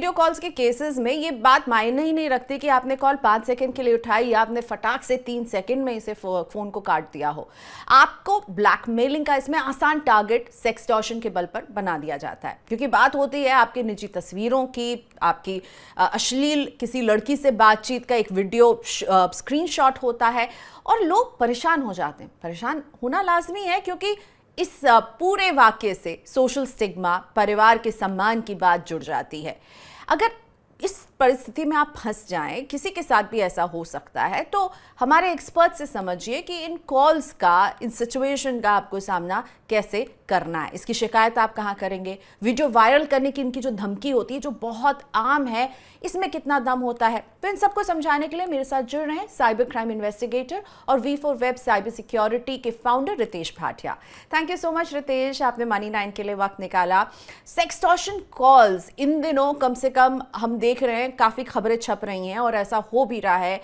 Video calls के cases में ये बात मायने ही नहीं रखती कि आपने कॉल 5 सेकंड के लिए उठाई या आपने फटाक से 3 सेकंड में इसे फोन को काट दिया हो। आपको ब्लैकमेलिंग का इसमें आसान टारगेट सेक्सटॉर्शन के बल पर बना दिया जाता है, क्योंकि बात होती है आपकी निजी तस्वीरों की, आपकी अश्लील किसी लड़की से बातचीत का एक वीडियो स्क्रीनशॉट होता है और लोग परेशान हो जाते हैं। परेशान होना लाजमी है, क्योंकि इस पूरे वाक्य से सोशल स्टिग्मा, परिवार के सम्मान की बात जुड़ जाती है। अगर इस परिस्थिति में आप फंस जाएं, किसी के साथ भी ऐसा हो सकता है, तो हमारे एक्सपर्ट से समझिए कि इन कॉल्स का, इन सिचुएशन का आपको सामना कैसे करना है। इसकी शिकायत आप कहाँ करेंगे? वीडियो वायरल करने की इनकी जो धमकी होती है, जो बहुत आम है, इसमें कितना दम होता है? तो इन सबको समझाने के लिए मेरे साथ जुड़ रहे हैं साइबर क्राइम इन्वेस्टिगेटर और V4 वेब साइबर सिक्योरिटी के founder Ritesh Bhatia. Thank you so much Ritesh, आपने मनी 9 के लिए वक्त निकाला। सेक्सटॉर्शन कॉल्स इन दिनों कम से कम हम देख रहे हैं, काफ़ी खबरें छप रही हैं और ऐसा हो भी रहा है।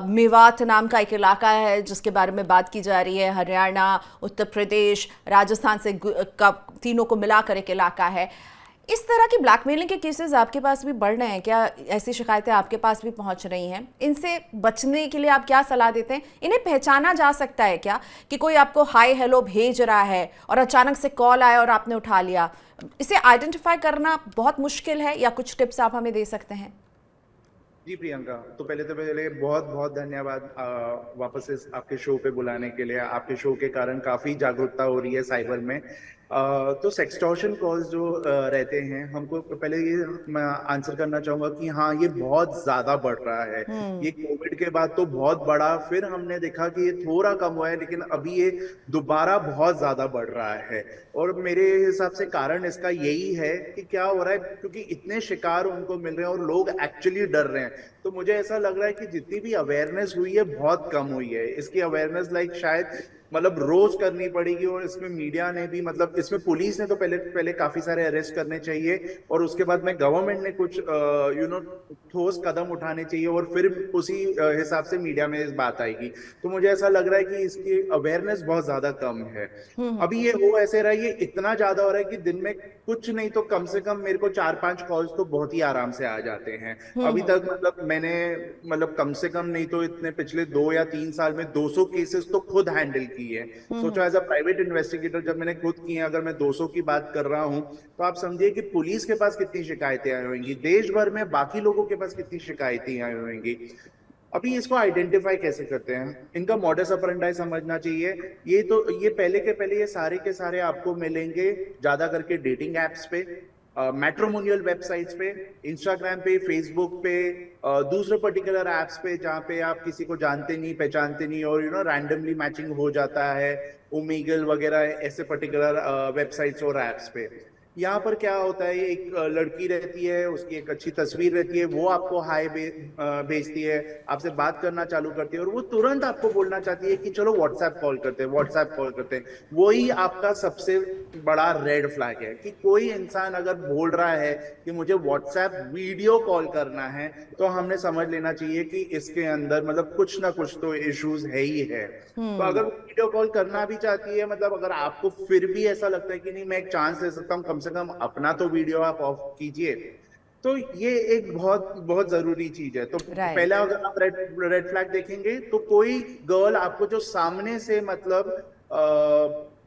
मेवात नाम का एक इलाका है जिसके बारे में बात की जा रही है, हरियाणा, उत्तर प्रदेश, राजस्थान से तीनों को मिलाकर एक इलाका है। इस तरह की ब्लैकमेलिंग के केसेस आपके पास भी बढ़ रहे हैं क्या? ऐसी शिकायतें आपके पास भी पहुंच रही हैं? इनसे बचने के लिए आप क्या सलाह देते हैं? इन्हें पहचाना जा सकता है क्या कि कोई आपको हाय हेलो भेज रहा है और अचानक से कॉल आया और आपने उठा लिया? इसे आइडेंटिफाई करना बहुत मुश्किल है, या कुछ टिप्स आप हमें दे सकते हैं? जी प्रियंका, तो पहले बहुत बहुत धन्यवाद वापस इस आपके शो पे बुलाने के लिए। आपके शो के कारण काफ़ी जागरूकता हो रही है साइबर में। तो सेक्सटॉर्शन कॉल्स जो रहते हैं, हमको पहले ये मैं आंसर करना चाहूँगा कि हाँ, ये बहुत ज़्यादा बढ़ रहा है। ये कोविड के बाद तो बहुत बढ़ा, फिर हमने देखा कि ये थोड़ा कम हुआ है, लेकिन अभी ये दोबारा बहुत ज़्यादा बढ़ रहा है। और मेरे हिसाब से कारण इसका यही है कि क्या हो रहा है, क्योंकि इतने शिकार उनको मिल रहे हैं और लोग एक्चुअली डर रहे हैं। तो मुझे ऐसा लग रहा है कि जितनी भी अवेयरनेस हुई है बहुत कम हुई है। इसकी अवेयरनेस शायद मतलब रोज करनी पड़ेगी। और इसमें मीडिया ने भी, मतलब इसमें पुलिस ने तो पहले काफी सारे अरेस्ट करने चाहिए, और उसके बाद में गवर्नमेंट ने कुछ ठोस कदम उठाने चाहिए, और फिर उसी हिसाब से मीडिया में इस बात आएगी। तो मुझे ऐसा लग रहा है कि इसकी अवेयरनेस बहुत ज्यादा कम है। अभी ये हो ऐसे रहा है, ये इतना ज्यादा हो रहा है कि दिन में कुछ नहीं तो कम से कम मेरे को 4-5 कॉल्स तो बहुत ही आराम से आ जाते हैं। अभी तक मैंने कम से कम नहीं तो इतने पिछले 2 या 3 साल में 200 केसेस तो खुद हैंडल किए हैं। सोचो एज अ प्राइवेट इन्वेस्टिगेटर जब मैंने खुद किए, अगर मैं 200 की बात कर रहा हूं, तो आप समझिए कि पुलिस के पास कितनी शिकायतें आई होंगी, देश भर में बाकी लोगों के पास कितनी शिकायतें आई होंगी। अभी इसको आइडेंटिफाई कैसे करते हैं? इनका मॉडस ऑपरेंडी समझना चाहिए। ये पहले के पहले ये सारे के सारे आपको मिलेंगे ज्यादा करके डेटिंग एप्स पे, मैट्रिमोनियल वेबसाइट्स पे, इंस्टाग्राम पे, फेसबुक पे, दूसरे पर्टिकुलर एप्स पे जहाँ पे आप किसी को जानते नहीं पहचानते नहीं और रैंडमली मैचिंग हो जाता है, ओमेगल वगैरह ऐसे पर्टिकुलर वेबसाइट्स और एप्स पे। यहाँ पर क्या होता है, एक लड़की रहती है, उसकी एक अच्छी तस्वीर रहती है, वो आपको हाय भेजती है, आपसे बात करना चालू करती है, और वो तुरंत आपको बोलना चाहती है कि चलो व्हाट्सएप कॉल करते हैं, व्हाट्सएप कॉल करते हैं। वही आपका सबसे बड़ा रेड फ्लैग है कि कोई इंसान अगर बोल रहा है कि मुझे व्हाट्सएप वीडियो कॉल करना है, तो हमने समझ लेना चाहिए कि इसके अंदर कुछ ना कुछ तो इश्यूज है ही है। तो अगर वीडियो कॉल करना भी चाहती है, अगर आपको फिर भी ऐसा लगता है कि नहीं मैं एक चांस दे सकता हूँ, कम से कम अपना तो वीडियो आप ऑफ कीजिए, तो ये एक बहुत बहुत जरूरी चीज है। तो पहला अगर आप रेड फ्लैग देखेंगे, तो कोई गर्ल आपको जो सामने से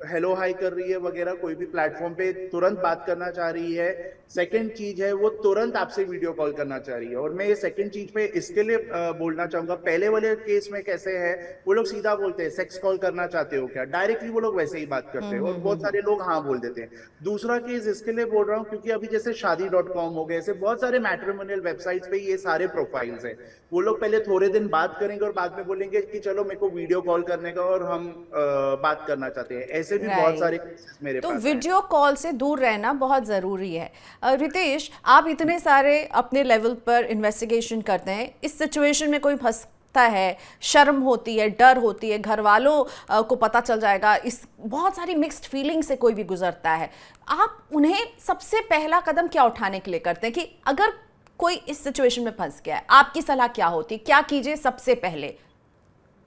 हेलो हाई कर रही है वगैरह, कोई भी प्लेटफॉर्म पे तुरंत बात करना चाह रही है। सेकंड चीज है, वो तुरंत आपसे वीडियो कॉल करना चाह रही है। और मैं ये सेकंड चीज पे इसके लिए बोलना चाहूंगा, पहले वाले केस में कैसे है, वो लोग सीधा बोलते हैं सेक्स कॉल करना चाहते हो क्या, डायरेक्टली वो लोग वैसे ही बात करते हैं और बहुत सारे लोग हाँ बोल देते हैं। दूसरा केस इसके लिए बोल रहा हूँ क्योंकि अभी जैसे शादी.com हो गए, ऐसे बहुत सारे मैट्रिमोनियल वेबसाइट्स पे ये सारे प्रोफाइल्स हैं। वो लोग पहले थोड़े दिन बात करेंगे और बाद में बोलेंगे कि चलो मेरे को वीडियो कॉल करने का और हम बात करना चाहते हैं। ऐसे भी बहुत सारे केसेस मेरे पास हैं। तो वीडियो कॉल से दूर रहना बहुत ज़रूरी है। रितेश, आप इतने सारे अपने लेवल पर इन्वेस्टिगेशन करते हैं, इस सिचुएशन में कोई फंसता है, शर्म होती है, डर होती है, घर वालों को पता चल जाएगा, इस बहुत सारी मिक्स्ड फीलिंग से कोई भी गुजरता है, आप उन्हें सबसे पहला कदम क्या उठाने के लिए करते हैं कि अगर कोई इस सिचुएशन में फंस गया है, आपकी सलाह क्या होती, क्या कीजिए सबसे पहले?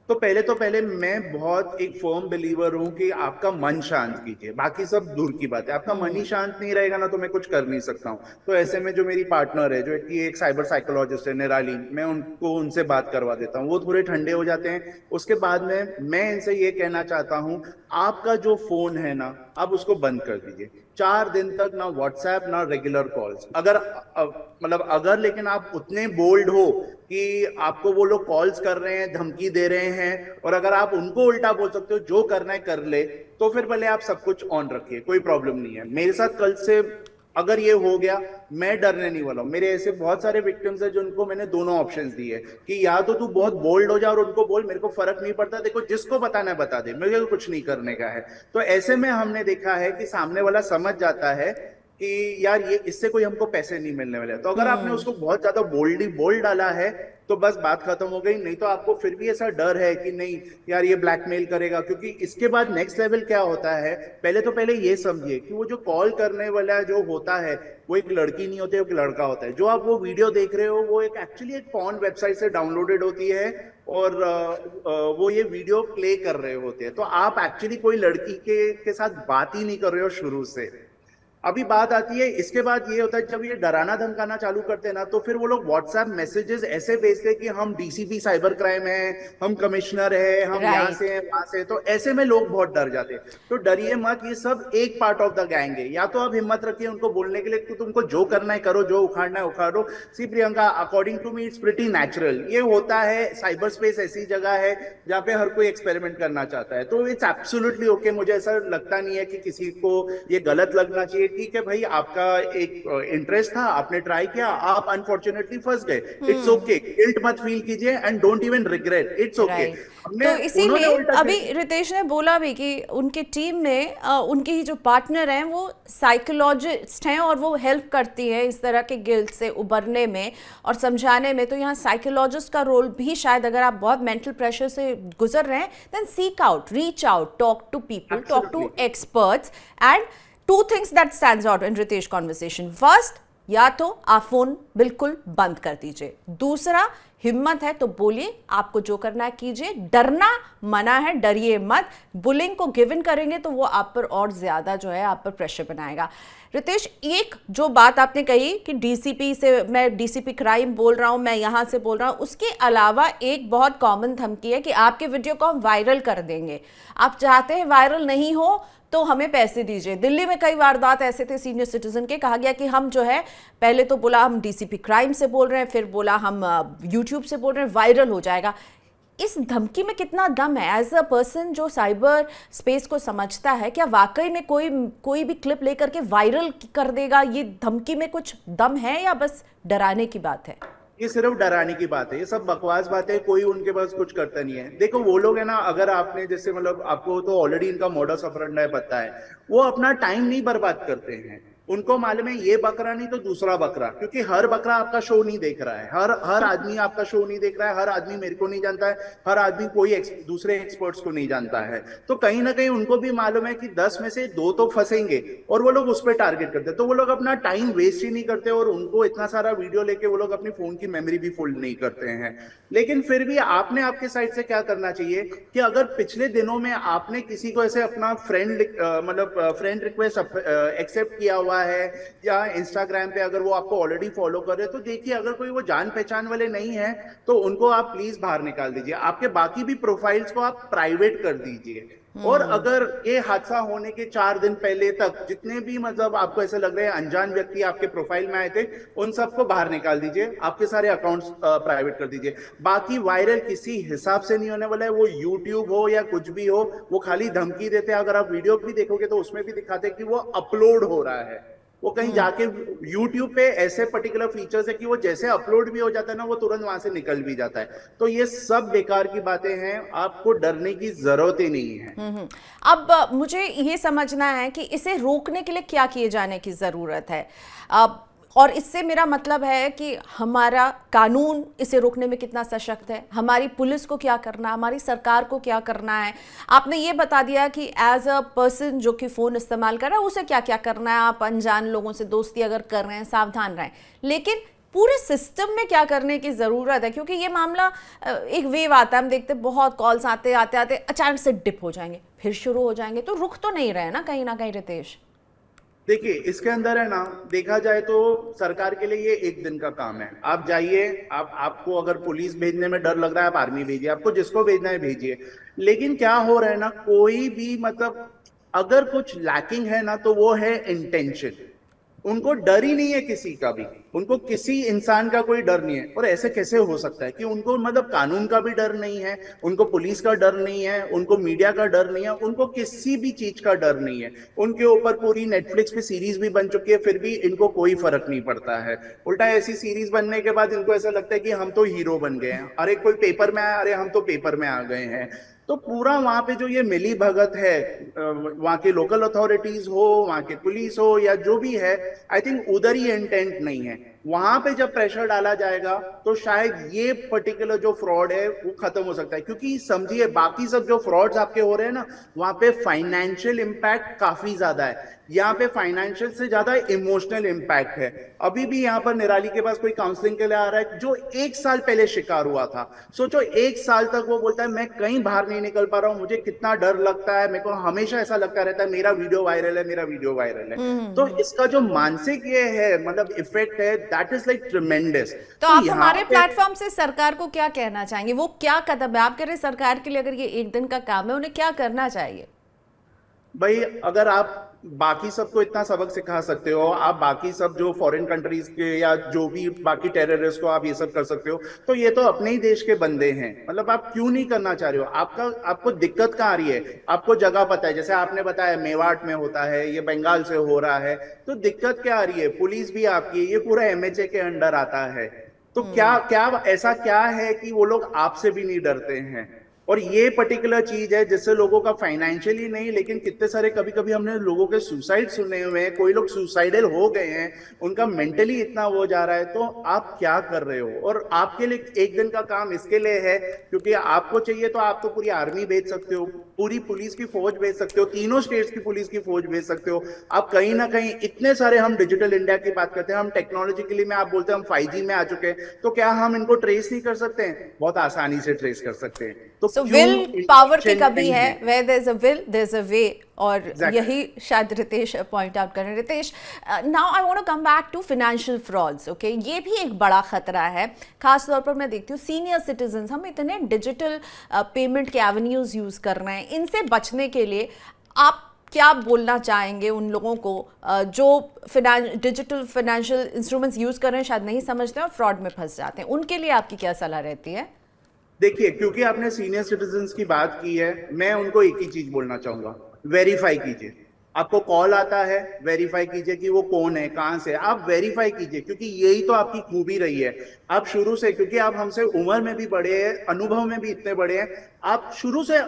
तो पहले मैं बहुत एक फर्म बिलीवर हूं कि आपका मन शांत कीजिए, बाकी सब दूर की बात है। आपका मन ही शांत नहीं रहेगा ना तो मैं कुछ कर नहीं सकता हूँ। तो ऐसे में जो मेरी पार्टनर है, जो कि एक साइबर साइकोलॉजिस्ट है, निराली, मैं उनको उनसे बात करवा देता हूँ, वो थोड़े ठंडे हो जाते हैं। उसके बाद में मैं इनसे ये कहना चाहता हूँ, आपका जो फोन है ना, आप उसको बंद कर दीजिए 4 दिन तक, ना व्हाट्सएप ना रेगुलर कॉल्स। अगर मतलब अगर लेकिन आप उतने बोल्ड हो कि आपको वो लोग कॉल्स कर रहे हैं, धमकी दे रहे हैं, और अगर आप उनको उल्टा बोल सकते हो जो करना है कर ले, तो फिर भले आप सब कुछ ऑन रखिए, कोई प्रॉब्लम नहीं है। मेरे साथ कल से अगर ये हो गया, मैं डरने नहीं वाला हूं। मेरे ऐसे बहुत सारे विक्टिम्स हैं जिनको मैंने दोनों ऑप्शंस दिए कि या तो तू बहुत बोल्ड हो जा और उनको बोल मेरे को फर्क नहीं पड़ता, देखो जिसको बताना है बता दे, मेरे को कुछ नहीं करने का है। तो ऐसे में हमने देखा है कि सामने वाला समझ जाता है कि यार ये इससे कोई हमको पैसे नहीं मिलने वाले। तो अगर आपने उसको बहुत ज्यादा बोल्डली बोल डाला है तो बस बात खत्म हो गई। नहीं तो आपको फिर भी ऐसा डर है कि नहीं यार ये ब्लैकमेल करेगा, क्योंकि इसके बाद नेक्स्ट लेवल क्या होता है, पहले ये समझिए कि वो जो कॉल करने वाला जो होता है वो एक लड़की नहीं होती, एक लड़का होता है। जो आप वो वीडियो देख रहे हो वो एक एक्चुअली एक पॉर्न वेबसाइट से डाउनलोडेड होती है, और वो ये वीडियो प्ले कर रहे होते हैं। तो आप एक्चुअली कोई लड़की के साथ बात ही नहीं कर रहे हो शुरू से। अभी बात आती है, इसके बाद ये होता है जब ये डराना धमकाना चालू करते हैं ना, तो फिर वो लोग व्हाट्सएप मैसेजेस ऐसे भेजते हैं कि हम डीसीपी साइबर क्राइम है, हम कमिश्नर है, हम यहाँ से हैं वहां से। तो ऐसे में लोग बहुत डर जाते हैं। तो डरिए मत, ये सब एक पार्ट ऑफ द गैंग है। या तो आप हिम्मत रखिए उनको बोलने के लिए कि तुमको जो करना है करो, जो उखाड़ना है उखाड़ो। See Priyanka, according to me it's pretty natural. ये होता है, साइबर स्पेस ऐसी जगह है जहाँ पे हर कोई एक्सपेरिमेंट करना चाहता है, तो इट्स एब्सोल्युटली ओके। मुझे ऐसा लगता नहीं है कि किसी को ये गलत लगना चाहिए। ठीक है भाई, आपका एक इंटरेस्ट था, आपने ट्राई किया, आप अनफॉर्चुनेटली फंस गए, इट्स ओके। गिल्ट मत फील कीजिए and don't even regret, it's okay. तो इसीलिए अभी रितेश ने बोला भी कि उनकी टीम में उनकी ही जो पार्टनर हैं वो साइकोलॉजिस्ट हैं और वो हेल्प करती है इस तरह के गिल्ट से उबरने में और समझाने में। तो यहाँ साइकोलॉजिस्ट का रोल भी शायद, अगर आप बहुत मेंटल प्रेशर से गुजर रहे हैं, then seek out, reach out, talk to people, talk to experts. And two things that stands out in Ritesh conversation. First, या तो आप फोन बिल्कुल बंद कर दीजिए। दूसरा, हिम्मत है तो बोलिए, आपको जो करना है कीजिए, डरना मना है, डरिए मत। बुलिंग को गिव इन करेंगे तो वो आप पर और ज्यादा जो है आप पर प्रेशर बनाएगा। रितेश, एक जो बात आपने कही कि डीसीपी से, मैं डीसीपी क्राइम बोल रहा हूं, मैं यहां से बोल रहा हूं, उसके अलावा एक बहुत कॉमन धमकी है कि आपके वीडियो को हम वायरल कर देंगे, आप चाहते हैं वायरल नहीं हो तो हमें पैसे दीजिए। दिल्ली में कई वारदात ऐसे थे सीनियर सिटीजन के, कहा गया कि हम जो है, पहले तो बोला हम डीसीपी क्राइम से बोल रहे हैं, फिर बोला हम यूट्यूब से बोल रहे हैं, वायरल हो जाएगा। इस धमकी में कितना दम है? एज अ पर्सन जो साइबर स्पेस को समझता है, क्या वाकई में कोई भी क्लिप लेकर के वायरल कर देगा? ये धमकी में कुछ दम है या बस डराने की बात है? ये सिर्फ डराने की बात है, ये सब बकवास बात है, कोई उनके पास कुछ करता नहीं है। देखो वो लोग है ना, अगर आपने जैसे मतलब आपको तो ऑलरेडी इनका मोडस ऑपरेंडी पता है, वो अपना टाइम नहीं बर्बाद करते हैं। उनको मालूम है ये बकरा नहीं तो दूसरा बकरा, क्योंकि हर बकरा आपका शो नहीं देख रहा है, हर आदमी आपका शो नहीं देख रहा है, हर आदमी मेरे को नहीं जानता है, हर आदमी कोई दूसरे एक्सपर्ट्स को नहीं जानता है। तो कहीं ना कहीं उनको भी मालूम है कि 10 में से 2 तो फंसेंगे, और वो लोग उस पर टारगेट करते हैं। तो वो लोग अपना टाइम वेस्ट ही नहीं करते, और उनको इतना सारा वीडियो लेके वो लोग अपनी फोन की मेमोरी भी फुल नहीं करते हैं। लेकिन फिर भी आपने आपके साइड से क्या करना चाहिए कि अगर पिछले दिनों में आपने किसी को ऐसे अपना फ्रेंड मतलब फ्रेंड रिक्वेस्ट एक्सेप्ट किया हुआ है, या इंस्टाग्राम पे अगर वो आपको ऑलरेडी फॉलो कर रहे हैं, तो देखिए अगर कोई वो जान पहचान वाले नहीं है तो उनको आप प्लीज बाहर निकाल दीजिए। आपके बाकी भी प्रोफाइल्स को आप प्राइवेट कर दीजिए। और अगर ये हादसा होने के 4 दिन पहले तक जितने भी मतलब आपको ऐसे लग रहे हैं अनजान व्यक्ति आपके प्रोफाइल में आए थे, उन सबको बाहर निकाल दीजिए, आपके सारे अकाउंट्स प्राइवेट कर दीजिए। बाकी वायरल किसी हिसाब से नहीं होने वाला है, वो यूट्यूब हो या कुछ भी हो, वो खाली धमकी देते हैं। अगर आप वीडियो भी देखोगे तो उसमें भी दिखाते हैं कि वो अपलोड हो रहा है, वो कहीं जाके YouTube पे ऐसे पर्टिकुलर फीचर्स है कि वो जैसे अपलोड भी हो जाता है ना, वो तुरंत वहां से निकल भी जाता है। तो ये सब बेकार की बातें हैं, आपको डरने की जरूरत ही नहीं है। अब मुझे ये समझना है कि इसे रोकने के लिए क्या किए जाने की जरूरत है। और इससे मेरा मतलब है कि हमारा कानून इसे रोकने में कितना सशक्त है, हमारी पुलिस को क्या करना है, हमारी सरकार को क्या करना है। आपने ये बता दिया कि एज अ पर्सन जो कि फ़ोन इस्तेमाल कर रहा है उसे क्या क्या करना है, आप अनजान लोगों से दोस्ती अगर कर रहे हैं सावधान रहें। लेकिन पूरे सिस्टम में क्या करने की ज़रूरत है? क्योंकि ये मामला एक वेव आता है, हम देखते हैं बहुत कॉल्स आते आते आते अचानक से डिप हो जाएंगे, फिर शुरू हो जाएंगे, तो रुक तो नहीं रहे ना कहीं रितेश? देखिए, इसके अंदर है ना, देखा जाए तो सरकार के लिए ये एक दिन का काम है। आप जाइए, आपको अगर पुलिस भेजने में डर लग रहा है, आप आर्मी भेजिए, आपको जिसको भेजना है भेजिए। लेकिन क्या हो रहा है ना, कोई भी मतलब अगर कुछ लैकिंग है ना, तो वो है इंटेंशन। उनको डर ही नहीं है किसी का भी, उनको किसी इंसान का कोई डर नहीं है। और ऐसे कैसे हो सकता है कि उनको मतलब कानून का भी डर नहीं है, उनको पुलिस का डर नहीं है, उनको मीडिया का डर नहीं है, उनको किसी भी चीज का डर नहीं है। उनके ऊपर पूरी नेटफ्लिक्स पे सीरीज भी बन चुकी है, फिर भी इनको कोई फर्क नहीं पड़ता है। उल्टा ऐसी सीरीज बनने के बाद इनको ऐसा लगता है कि हम तो हीरो बन गए हैं, अरे कोई पेपर में आया, अरे हम तो पेपर में आ गए हैं। तो पूरा वहां पे जो ये मिली भगत है, वहां के लोकल अथॉरिटीज हो, वहां के पुलिस हो, या जो भी है, आई थिंक उधर ही इंटेंट नहीं है। वहां पे जब प्रेशर डाला जाएगा तो शायद ये पर्टिकुलर जो फ्रॉड है वो खत्म हो सकता है। क्योंकि समझिए, बाकी सब जो फ्रॉड्स आपके हो रहे हैं ना, वहां पे फाइनेंशियल इंपैक्ट काफी ज्यादा है, यहाँ पे फाइनेंशियल से ज्यादा इमोशनल इंपैक्ट है। अभी भी यहाँ पर निराली के पास कोई काउंसलिंग के लिए आ रहा है जो 1 साल पहले शिकार हुआ था। सोचो, 1 साल तक वो बोलता है मैं कहीं बाहर नहीं निकल पा रहा हूँ, मुझे कितना डर लगता है, मेरे को हमेशा ऐसा लगता रहता है मेरा वीडियो वायरल है, मेरा वीडियो वायरल है। तो इसका जो मानसिक ये है मतलब इफेक्ट है, दैट इज लाइक ट्रिमेंडस। तो आप हमारे प्लेटफॉर्म से सरकार को क्या कहना चाहेंगे? वो क्या कदम है आप कह रहे हैं सरकार के लिए, अगर ये एक दिन का काम है, उन्हें क्या करना चाहिए? भाई, अगर आप बाकी सबको इतना सबक सिखा सकते हो, आप बाकी सब जो फॉरेन कंट्रीज के या जो भी बाकी टेररिस्ट को आप ये सब कर सकते हो, तो ये तो अपने ही देश के बंदे हैं। मतलब आप क्यों नहीं करना चाह रहे हो? आपको दिक्कत कहाँ आ रही है? आपको जगह पता है, जैसे आपने बताया मेवाट में होता है, ये बंगाल से हो रहा है, तो दिक्कत क्या आ रही है? पुलिस भी आपकी, ये पूरा एमएचए के अंडर आता है। तो क्या क्या ऐसा क्या है कि वो लोग आपसे भी नहीं डरते हैं? और ये पर्टिकुलर चीज है जिससे लोगों का फाइनेंशियली नहीं, लेकिन कितने सारे कभी कभी हमने लोगों के सुसाइड सुने हुए हैं, कोई लोग सुसाइडल हो गए हैं, उनका मेंटली इतना हो जा रहा है। तो आप क्या कर रहे हो? और आपके लिए एक दिन का काम इसके लिए है क्योंकि आपको चाहिए तो आप तो पूरी आर्मी भेज सकते हो, पूरी पुलिस की फौज भेज सकते हो, तीनों स्टेट्स की पुलिस की फौज भेज सकते हो। आप कहीं ना कहीं इतने सारे, हम डिजिटल इंडिया की बात करते हैं, हम टेक्नोलॉजिकली में आप बोलते हैं हम 5G में आ चुके हैं, तो क्या हम इनको ट्रेस नहीं कर सकते हैं? बहुत आसानी से ट्रेस कर सकते हैं। तो विल पावर की कमी है, where there is a will there is a way, और यही शायद रितेश पॉइंट आउट कर रहे हैं। Ritesh, now I want to come back to financial frauds. Okay, ये भी एक बड़ा खतरा है, खास तौर पर मैं देखती हूँ सीनियर सिटीजन्स, हम इतने डिजिटल पेमेंट के एवेन्यूज यूज कर रहे हैं, इनसे बचने के लिए आप क्या बोलना चाहेंगे उन लोगों को जो डिजिटल फाइनेंशियल इंस्ट्रूमेंट्स यूज कर रहे हैं, शायद नहीं समझते और फ्रॉड में फंस जाते हैं? उनके लिए आपकी क्या सलाह रहती है? देखिए, क्योंकि आपने सीनियर सिटीजन्स की बात की है, मैं उनको एक ही चीज बोलना चाहूंगा, वेरीफाई कीजिए। आपको कॉल आता है, वेरीफाई कीजिए कि वो कौन है, कहां से, आप वेरीफाई कीजिए, क्योंकि यही तो आपकी खूबी रही है। आप शुरू से, क्योंकि आप हमसे उम्र में भी बड़े हैं, अनुभव में भी इतने बड़े हैं, आप शुरू से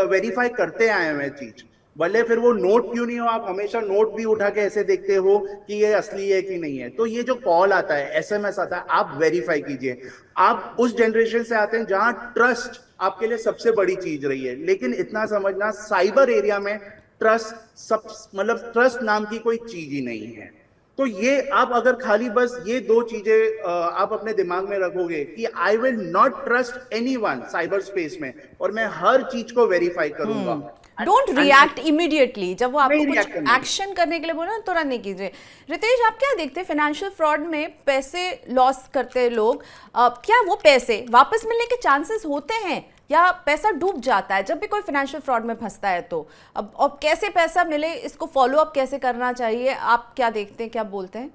वेरीफाई करते आए हैं चीज। भले फिर वो नोट क्यों नहीं हो, आप हमेशा नोट भी उठा के ऐसे देखते हो कि ये असली है कि नहीं है। तो ये जो कॉल आता है, एसएमएस आता है, आप वेरीफाई कीजिए। आप उस जनरेशन से आते हैं जहां ट्रस्ट आपके लिए सबसे बड़ी चीज रही है, लेकिन इतना समझना, साइबर एरिया में ट्रस्ट सब मतलब ट्रस्ट नाम की कोई चीज ही नहीं है। तो ये आप अगर खाली बस ये दो चीजें आप अपने दिमाग में रखोगे कि I will not trust anyone cyber space में, और मैं हर चीज को वेरीफाई करूंगा। डोंट रिएक्ट इमीडिएटली, जब वो आपको कुछ एक्शन करने के लिए बोले ना, तुरंत नहीं कीजिए। रितेश, आप क्या देखते हैं फाइनेंशियल फ्रॉड में पैसे लॉस करते हैं लोग, क्या वो पैसे वापस मिलने के चांसेस होते हैं या पैसा डूब जाता है जब भी कोई फाइनेंशियल फ्रॉड में फंसता है? तो अब कैसे पैसा मिले, इसको फॉलो अप कैसे करना चाहिए, आप क्या देखते हैं, क्या बोलते हैं?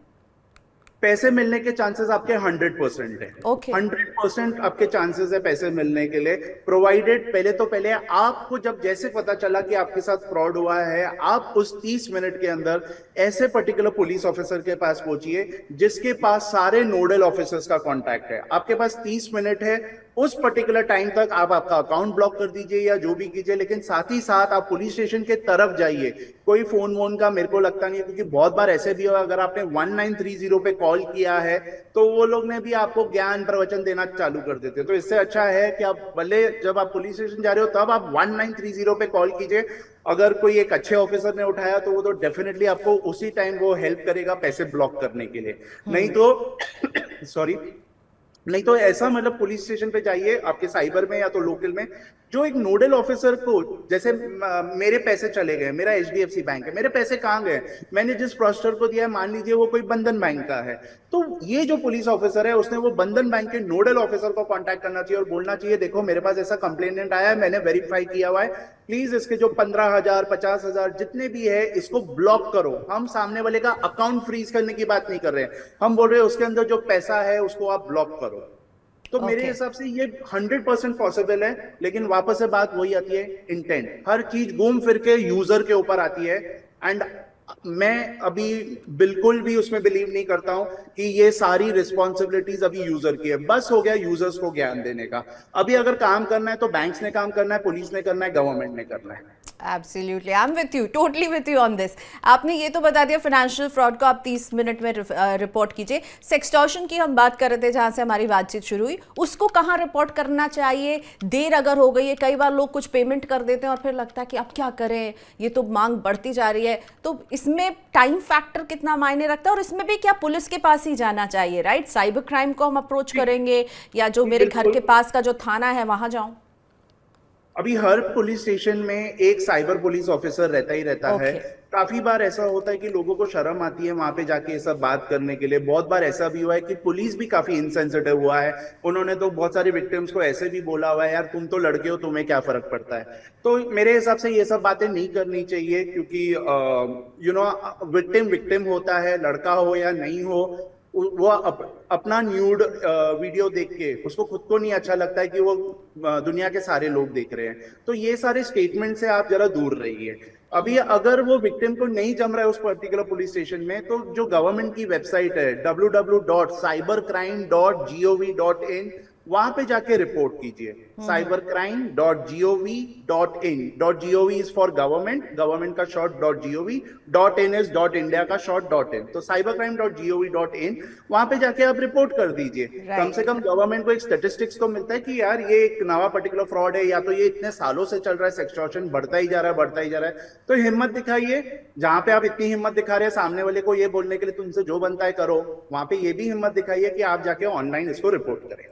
पैसे मिलने के चांसेस आपके 100% है। 100% आपके चांसेस है पैसे मिलने के लिए, प्रोवाइडेड पहले आपको जब जैसे पता चला कि आपके साथ फ्रॉड हुआ है, आप उस 30 मिनट के अंदर ऐसे पर्टिकुलर पुलिस ऑफिसर के पास पहुंचिए जिसके पास सारे नोडल ऑफिसर्स का कॉन्टैक्ट है। आपके पास 30 मिनट है, उस पर्टिकुलर टाइम तक आप आपका अकाउंट ब्लॉक कर दीजिए या जो भी कीजिए, लेकिन साथ ही साथ आप पुलिस स्टेशन के तरफ जाइए। कोई फोन वोन का मेरे को लगता नहीं है, क्योंकि बहुत बार ऐसे भी हुआ, अगर आपने 1930 पे कॉल किया है तो वो लोग ने भी आपको ज्ञान प्रवचन देना चालू कर देते। तो इससे अच्छा है कि आप भले जब आप पुलिस स्टेशन जा रहे हो तब आप 1930 पे कॉल कीजिए। अगर कोई एक अच्छे ऑफिसर ने उठाया तो वो तो डेफिनेटली आपको उसी टाइम वो हेल्प करेगा पैसे ब्लॉक करने के लिए। नहीं तो सॉरी, नहीं तो ऐसा मतलब पुलिस स्टेशन पे जाइए आपके साइबर में या तो लोकल में, जो एक नोडल ऑफिसर को, जैसे मेरे पैसे चले गए, मेरा एचडीएफसी बैंक है, मेरे पैसे कहाँ गए, मैंने जिस फ्रॉस्टर को दिया है मान लीजिए वो कोई बंधन बैंक का है, तो ये जो पुलिस ऑफिसर है उसने वो बंधन बैंक के नोडल ऑफिसर को कांटेक्ट करना चाहिए और बोलना चाहिए देखो मेरे पास ऐसा कंप्लेनेंट आया है, मैंने वेरीफाई किया हुआ है, प्लीज इसके जो 15,000 50,000 जितने भी है इसको ब्लॉक करो। हम सामने वाले का अकाउंट फ्रीज करने की बात नहीं कर रहे हैं, हम बोल रहे हैं उसके अंदर जो पैसा है उसको आप ब्लॉक करो। तो मेरे हिसाब से ये 100% पॉसिबल है, लेकिन वापस से बात वही आती है, इंटेंट। हर चीज घूम फिर के यूजर के ऊपर आती है। एंड मैं अभी बिल्कुल भी उसमें बिलीव नहीं करता हूं कि ये सारी रिस्पॉन्सिबिलिटीज अभी यूजर की है। बस हो गया यूजर्स को ज्ञान देने का। अभी अगर काम करना है तो बैंक्स ने काम करना है, पुलिस ने करना है, गवर्नमेंट ने करना है। Absolutely, I am with you, totally with you on this. आपने ये तो बता दिया फाइनेंशियल फ्रॉड को आप 30 मिनट में रिपोर्ट कीजिए। सेक्सटॉर्शन की हम बात कर रहे थे जहाँ से हमारी बातचीत शुरू हुई, उसको कहाँ रिपोर्ट करना चाहिए? देर अगर हो गई है, कई बार लोग कुछ पेमेंट कर देते हैं और फिर लगता है कि अब क्या करें, ये तो मांग बढ़ती जा रही है, तो इसमें टाइम फैक्टर कितना मायने रखता है? और इसमें भी क्या पुलिस के पास ही जाना चाहिए, राइट? साइबर क्राइम को हम अप्रोच करेंगे या जो मेरे घर के पास का जो थाना है वहां जाऊं? अभी हर पुलिस स्टेशन में एक साइबर पुलिस ऑफिसर रहता ही रहता है। काफी बार ऐसा होता है कि लोगों को शर्म आती है वहां पे जाके ये सब बात करने के लिए। बहुत बार ऐसा भी हुआ है कि पुलिस भी काफी इनसेंसिटिव हुआ है, उन्होंने तो बहुत सारी विक्टिम्स को ऐसे भी बोला हुआ है यार तुम तो लड़के हो, तुम्हें क्या फर्क पड़ता है। तो मेरे हिसाब से ये सब बातें नहीं करनी चाहिए, क्योंकि विक्टिम विक्टिम होता है, लड़का हो या नहीं हो, वो अपना न्यूड वीडियो देख के उसको खुद को नहीं अच्छा लगता है कि वो दुनिया के सारे लोग देख रहे हैं। तो ये सारे स्टेटमेंट से आप जरा दूर रहिए। अभी अगर वो विक्टिम को नहीं जम रहा है उस पर्टिकुलर पुलिस स्टेशन में, तो जो गवर्नमेंट की वेबसाइट है www.cybercrime.gov.in, वहां पे जाके रिपोर्ट कीजिए। cybercrime.gov.in, .gov is for government, government का short .gov, .in is .India का शॉर्ट .in, तो cybercrime.gov.in, वहां पे जाके आप रिपोर्ट कर दीजिए। कम से कम गवर्नमेंट को एक स्टेटिस्टिक्स तो मिलता है कि यार ये एक नवा पर्टिकुलर फ्रॉड है, या तो ये इतने सालों से चल रहा है, सेक्सटॉर्शन बढ़ता ही जा रहा है, बढ़ता ही जा रहा है। तो हिम्मत दिखाइए, जहां पे आप इतनी हिम्मत दिखा रहे हैं सामने वाले को ये बोलने के लिए तुमसे जो बनता है करो, वहां पे ये भी हिम्मत दिखाइए कि आप जाके ऑनलाइन इसको रिपोर्ट करें।